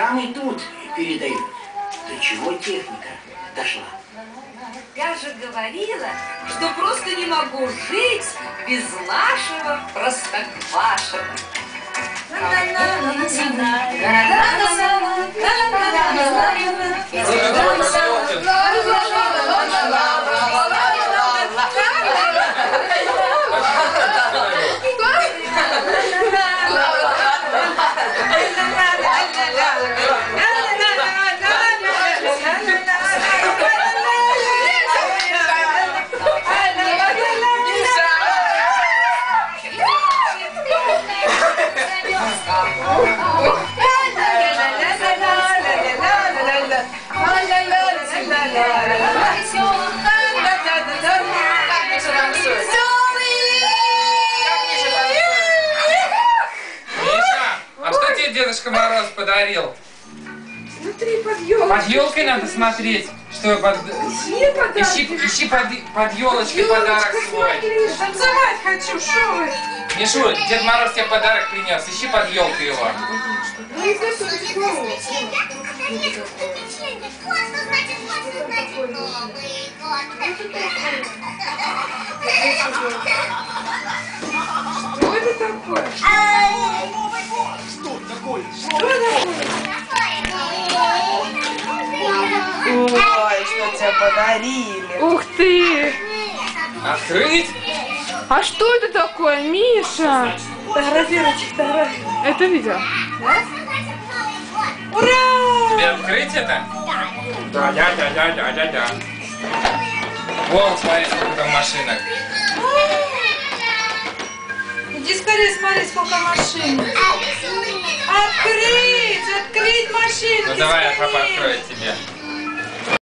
телеграммы тут передают. До чего техника дошла? Я же говорила, что просто не могу жить без нашего Простоквашино. Дедушка Мороз подарил. Смотри, под елкой. Под елкой надо смотреть, что под... Ищи под елочкой подарок свой. Танцевать хочу, шо вы? Мишу, Дед Мороз тебе подарок принес. Ищи под елкой его. Ну и как это такое? Что это такое? Что такое? Ой, что тебе подарили. Ух ты! Открыть? А что это такое, Миша? Фотографируйте, фотографию. Это видео? Да? Ура! Тебе открыть это? Да. Вон, смотри, сколько там машинок. Иди скорее смотри, сколько машин. Открыть машинку. Ну давай, я папа открою тебе.